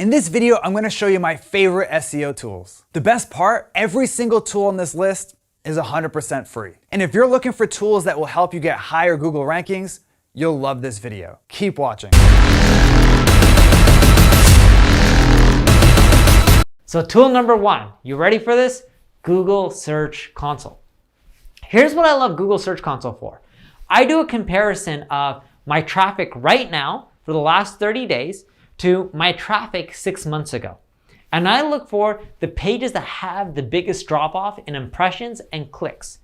In this video, I'm gonna show you my favorite SEO tools. The best part, every single tool on this list is 100% free. And if you're looking for tools that will help you get higher Google rankings, you'll love this video. Keep watching. So tool number one, you ready for this? Google Search Console. Here's what I love Google Search Console for. I do a comparison of my traffic right now for the last 30 days to my traffic 6 months ago. And I look for the pages that have the biggest drop off in impressions and clicks.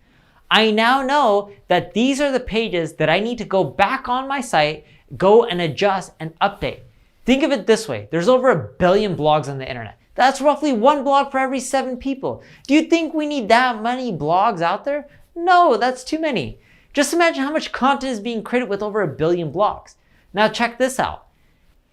I now know that these are the pages that I need to go back on my site, go and adjust and update. Think of it this way, there's over 1 billion blogs on the internet. That's roughly 1 blog for every 7 people. Do you think we need that many blogs out there? No, that's too many. Just imagine how much content is being created with over 1 billion blogs. Now check this out.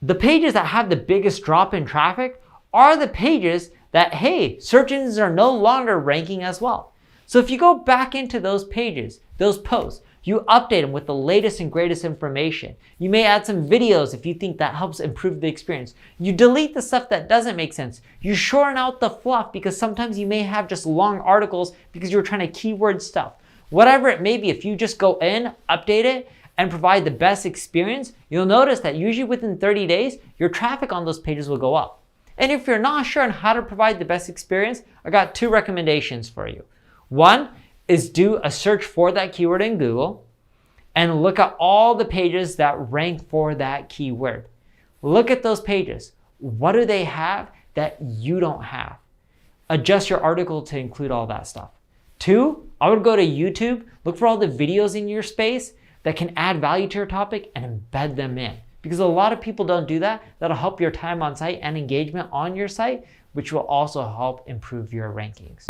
The pages that have the biggest drop in traffic are the pages that, hey, search engines are no longer ranking as well. So if you go back into those pages, those posts, you update them with the latest and greatest information. You may add some videos if you think that helps improve the experience. You delete the stuff that doesn't make sense. You shorten out the fluff because sometimes you may have just long articles because you're trying to keyword stuff. Whatever it may be, if you just go in, update it, and provide the best experience, you'll notice that usually within 30 days, your traffic on those pages will go up. And if you're not sure on how to provide the best experience, I got 2 recommendations for you. One is do a search for that keyword in Google and look at all the pages that rank for that keyword. Look at those pages. What do they have that you don't have? Adjust your article to include all that stuff. 2, I would go to YouTube, look for all the videos in your space that can add value to your topic and embed them in. Because a lot of people don't do that. That'll help your time on site and engagement on your site, which will also help improve your rankings.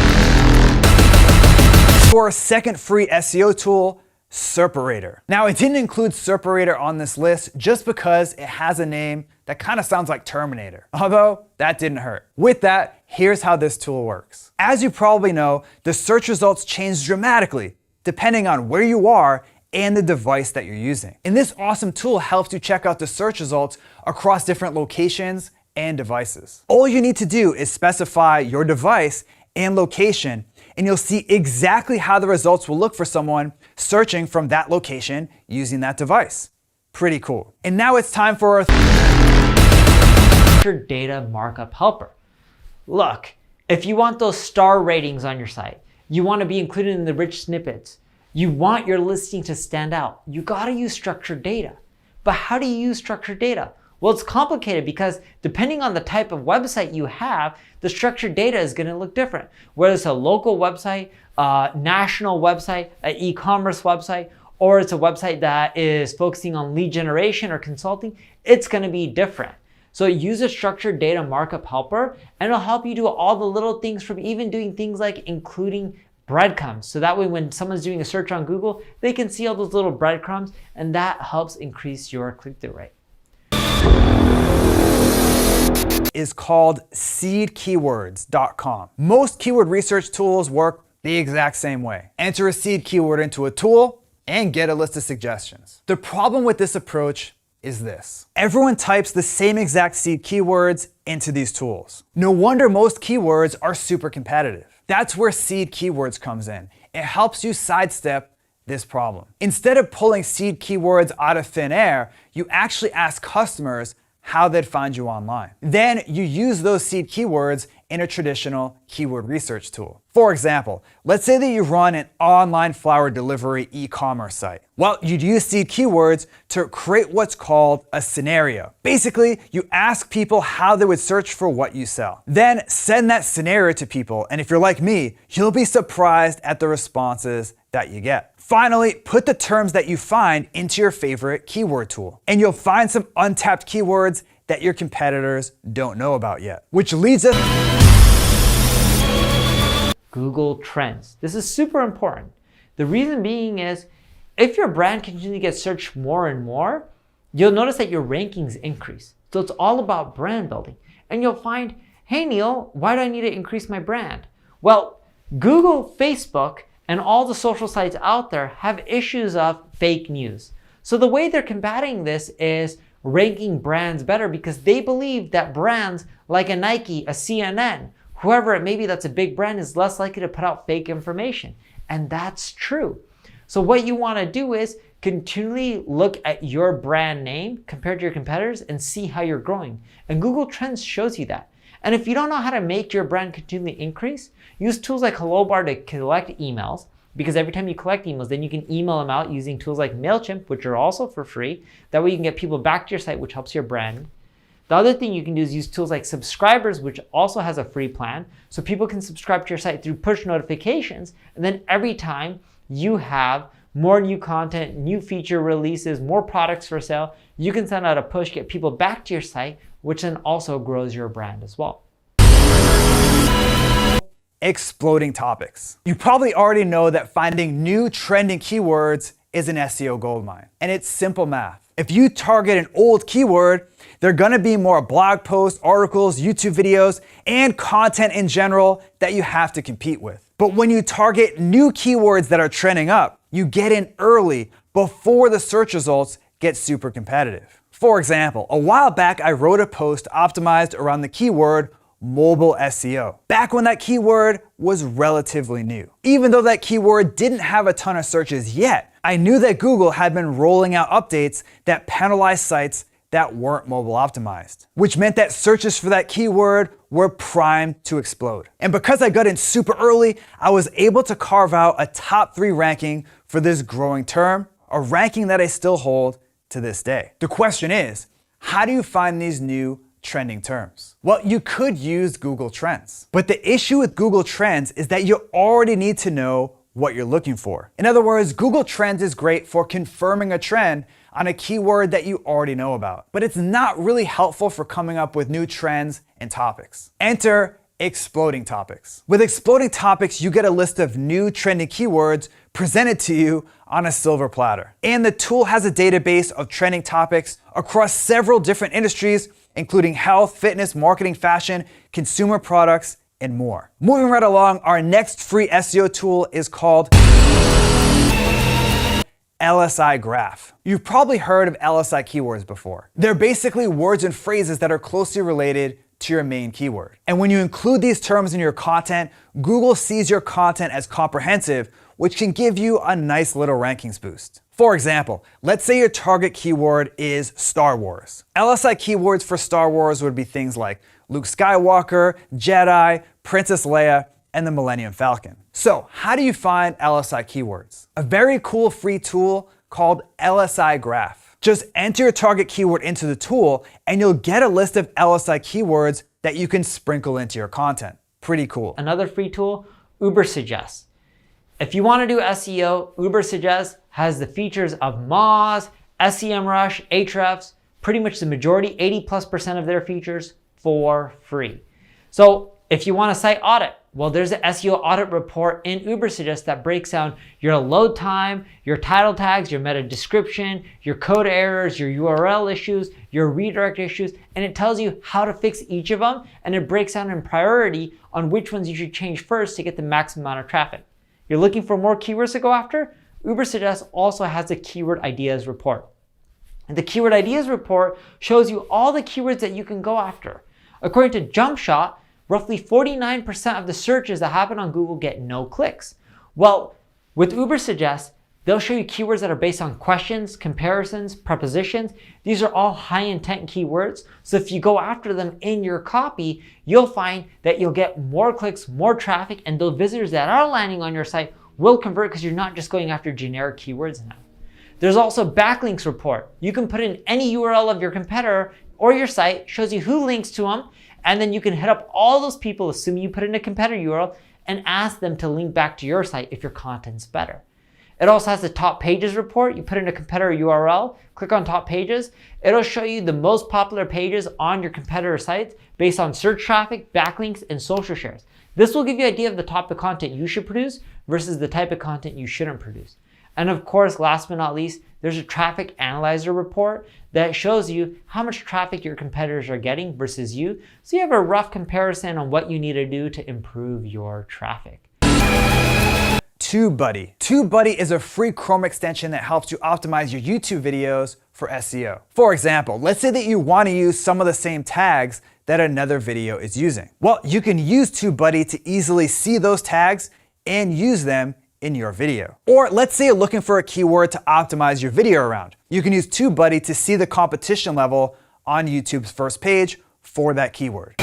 For a second free SEO tool, Serperator. Now, it didn't include Serperator on this list just because it has a name that kind of sounds like Terminator, although that didn't hurt. With that, here's how this tool works. As you probably know, the search results change dramatically depending on where you are and the device that you're using. And this awesome tool helps you check out the search results across different locations and devices. All you need to do is specify your device and location, and you'll see exactly how the results will look for someone searching from that location using that device. Pretty cool. And now it's time for our Structured data markup helper. Look, if you want those star ratings on your site, you want to be included in the rich snippets, you want your listing to stand out, you got to use structured data. But how do you use structured data? Well, it's complicated because depending on the type of website you have, the structured data is going to look different. Whether it's a local website, a national website, an e-commerce website, or it's a website that is focusing on lead generation or consulting, it's going to be different. So use a structured data markup helper and it'll help you do all the little things from even doing things like including breadcrumbs. So that way when someone's doing a search on Google, they can see all those little breadcrumbs and that helps increase your click-through rate. Is called seedkeywords.com. Most keyword research tools work the exact same way. Enter a seed keyword into a tool and get a list of suggestions. The problem with this approach is this. Everyone types the same exact seed keywords into these tools. No wonder most keywords are super competitive. That's where seed keywords comes in. It helps you sidestep this problem. Instead of pulling seed keywords out of thin air, you actually ask customers how they'd find you online. Then you use those seed keywords in a traditional keyword research tool. For example, let's say that you run an online flower delivery e-commerce site. Well, you'd use seed keywords to create what's called a scenario. Basically, you ask people how they would search for what you sell. Then send that scenario to people, and if you're like me, you'll be surprised at the responses that you get. Finally, put the terms that you find into your favorite keyword tool, and you'll find some untapped keywords that your competitors don't know about yet. Which leads us Google Trends. This is super important. The reason being is if your brand continues to get searched more and more, you'll notice that your rankings increase. So it's all about brand building. And you'll find, hey Neil, why do I need to increase my brand? Well, Google, Facebook, and all the social sites out there have issues of fake news. So the way they're combating this is ranking brands better because they believe that brands like a Nike, a CNN, whoever it may be that's a big brand is less likely to put out fake information. And that's true. So what you want to do is continually look at your brand name compared to your competitors and see how you're growing. And Google Trends shows you that. And if you don't know how to make your brand continually increase, use tools like HelloBar to collect emails, because every time you collect emails, then you can email them out using tools like MailChimp, which are also for free. That way you can get people back to your site, which helps your brand. The other thing you can do is use tools like Subscribers, which also has a free plan. So people can subscribe to your site through push notifications. And then every time you have more new content, new feature releases, more products for sale, you can send out a push, get people back to your site, which then also grows your brand as well. Exploding topics. You probably already know that finding new trending keywords is an SEO goldmine, and it's simple math. If you target an old keyword, there are gonna be more blog posts, articles, YouTube videos, and content in general that you have to compete with. But when you target new keywords that are trending up, you get in early before the search results get super competitive. For example, a while back I wrote a post optimized around the keyword mobile SEO, back when that keyword was relatively new. Even though that keyword didn't have a ton of searches yet, I knew that Google had been rolling out updates that penalized sites that weren't mobile optimized, which meant that searches for that keyword were primed to explode. And because I got in super early, I was able to carve out a top 3 ranking for this growing term, a ranking that I still hold to this day. The question is, how do you find these new trending terms? Well, you could use Google Trends. But the issue with Google Trends is that you already need to know what you're looking for. In other words, Google Trends is great for confirming a trend on a keyword that you already know about, but it's not really helpful for coming up with new trends and topics. Enter exploding topics. With exploding topics, you get a list of new trending keywords presented to you on a silver platter. And the tool has a database of trending topics across several different industries, including health, fitness, marketing, fashion, consumer products, and more. Moving right along, our next free SEO tool is called LSI Graph. You've probably heard of LSI keywords before. They're basically words and phrases that are closely related to your main keyword. And when you include these terms in your content, Google sees your content as comprehensive, which can give you a nice little rankings boost. For example, let's say your target keyword is Star Wars. LSI keywords for Star Wars would be things like Luke Skywalker, Jedi, Princess Leia, and the Millennium Falcon. So how do you find LSI keywords? A very cool free tool called LSI Graph. Just enter your target keyword into the tool and you'll get a list of LSI keywords that you can sprinkle into your content. Pretty cool. Another free tool, Ubersuggest. If you want to do SEO, Ubersuggest has the features of Moz, SEMrush, Ahrefs, pretty much the majority, 80+% of their features for free. So if you want a site audit, well, there's an SEO audit report in Ubersuggest that breaks down your load time, your title tags, your meta description, your code errors, your URL issues, your redirect issues, and it tells you how to fix each of them, and it breaks down in priority on which ones you should change first to get the maximum amount of traffic. You're looking for more keywords to go after? Ubersuggest also has a keyword ideas report. And the keyword ideas report shows you all the keywords that you can go after. According to JumpShot, roughly 49% of the searches that happen on Google get no clicks. Well, with Ubersuggest, they'll show you keywords that are based on questions, comparisons, prepositions. These are all high intent keywords. So if you go after them in your copy, you'll find that you'll get more clicks, more traffic, and those visitors that are landing on your site will convert because you're not just going after generic keywords now. There's also backlinks report. You can put in any URL of your competitor or your site, shows you who links to them, and then you can hit up all those people, assuming you put in a competitor URL, and ask them to link back to your site if your content's better. It also has the top pages report. You put in a competitor URL, click on top pages. It'll show you the most popular pages on your competitor sites based on search traffic, backlinks, and social shares. This will give you an idea of the type of content you should produce versus the type of content you shouldn't produce. And of course, last but not least, there's a traffic analyzer report that shows you how much traffic your competitors are getting versus you. So you have a rough comparison on what you need to do to improve your traffic. TubeBuddy. TubeBuddy is a free Chrome extension that helps you optimize your YouTube videos for SEO. For example, let's say that you want to use some of the same tags that another video is using. Well, you can use TubeBuddy to easily see those tags and use them in your video. Or let's say you're looking for a keyword to optimize your video around. You can use TubeBuddy to see the competition level on YouTube's first page for that keyword.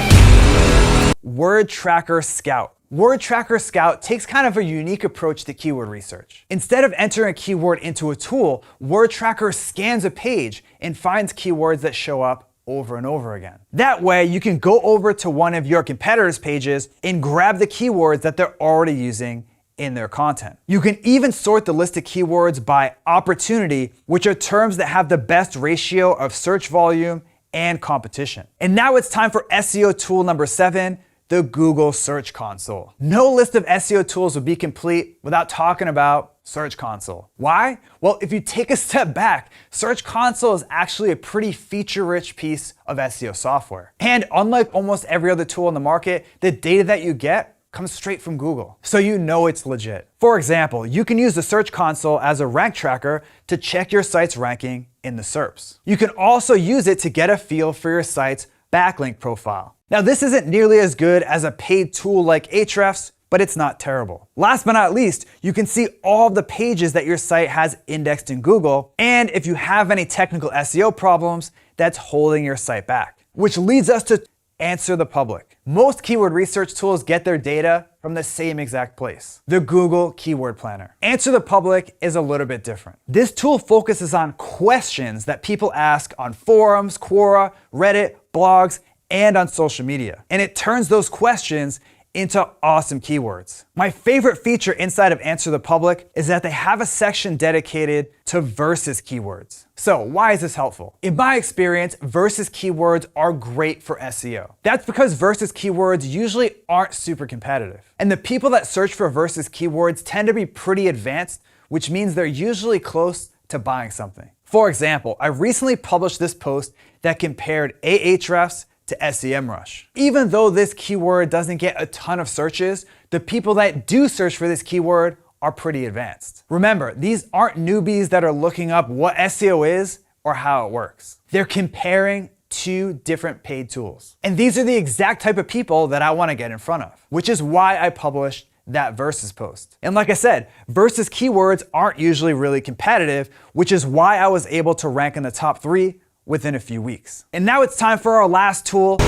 Word Tracker Scout. Word Tracker Scout takes kind of a unique approach to keyword research. Instead of entering a keyword into a tool, Word Tracker scans a page and finds keywords that show up over and over again. That way, you can go over to one of your competitors' pages and grab the keywords that they're already using in their content. You can even sort the list of keywords by opportunity, which are terms that have the best ratio of search volume and competition. And now it's time for SEO tool number 7, the Google Search Console. No list of SEO tools would be complete without talking about Search Console. Why? Well, if you take a step back, Search Console is actually a pretty feature-rich piece of SEO software. And unlike almost every other tool in the market, the data that you get comes straight from Google, so you know it's legit. For example, you can use the Search Console as a rank tracker to check your site's ranking in the SERPs. You can also use it to get a feel for your site's backlink profile. Now, this isn't nearly as good as a paid tool like Ahrefs, but it's not terrible. Last but not least, you can see all of the pages that your site has indexed in Google, and if you have any technical SEO problems that's holding your site back. Which leads us to Answer the Public. Most keyword research tools get their data from the same exact place, the Google Keyword Planner. Answer the Public is a little bit different. This tool focuses on questions that people ask on forums, Quora, Reddit, blogs, and on social media. And it turns those questions into awesome keywords. My favorite feature inside of Answer the Public is that they have a section dedicated to versus keywords. So why is this helpful? In my experience, versus keywords are great for SEO. That's because versus keywords usually aren't super competitive. And the people that search for versus keywords tend to be pretty advanced, which means they're usually close to buying something. For example, I recently published this post that compared Ahrefs to SEMrush. Even though this keyword doesn't get a ton of searches, the people that do search for this keyword are pretty advanced. Remember, these aren't newbies that are looking up what SEO is or how it works. They're comparing two different paid tools. And these are the exact type of people that I want to get in front of, which is why I published that versus post. And like I said, versus keywords aren't usually really competitive, which is why I was able to rank in the top 3 within a few weeks. And now it's time for our last tool,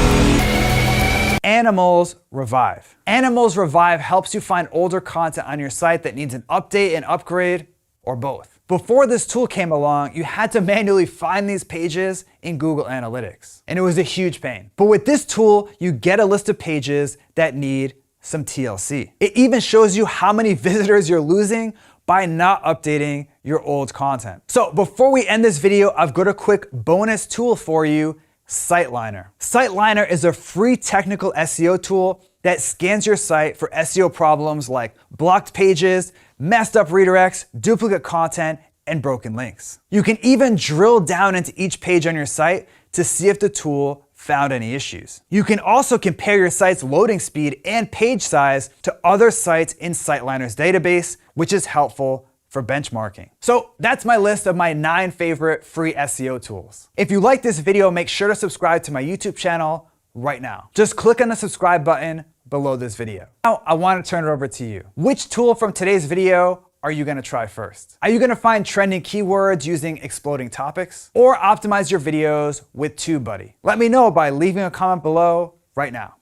Animals Revive. Animals Revive helps you find older content on your site that needs an update and upgrade, or both. Before this tool came along, you had to manually find these pages in Google Analytics, and it was a huge pain. But with this tool, you get a list of pages that need some TLC. It even shows you how many visitors you're losing by not updating your old content. So before we end this video, I've got a quick bonus tool for you, SiteLiner. SiteLiner is a free technical SEO tool that scans your site for SEO problems like blocked pages, messed up redirects, duplicate content, and broken links. You can even drill down into each page on your site to see if the tool found any issues. You can also compare your site's loading speed and page size to other sites in SiteLiner's database, which is helpful for benchmarking. So that's my list of my 9 favorite free SEO tools. If you like this video, make sure to subscribe to my YouTube channel right now. Just click on the subscribe button below this video. Now I want to turn it over to you. Which tool from today's video are you going to try first? Are you going to find trending keywords using exploding topics, or optimize your videos with TubeBuddy? Let me know by leaving a comment below right now.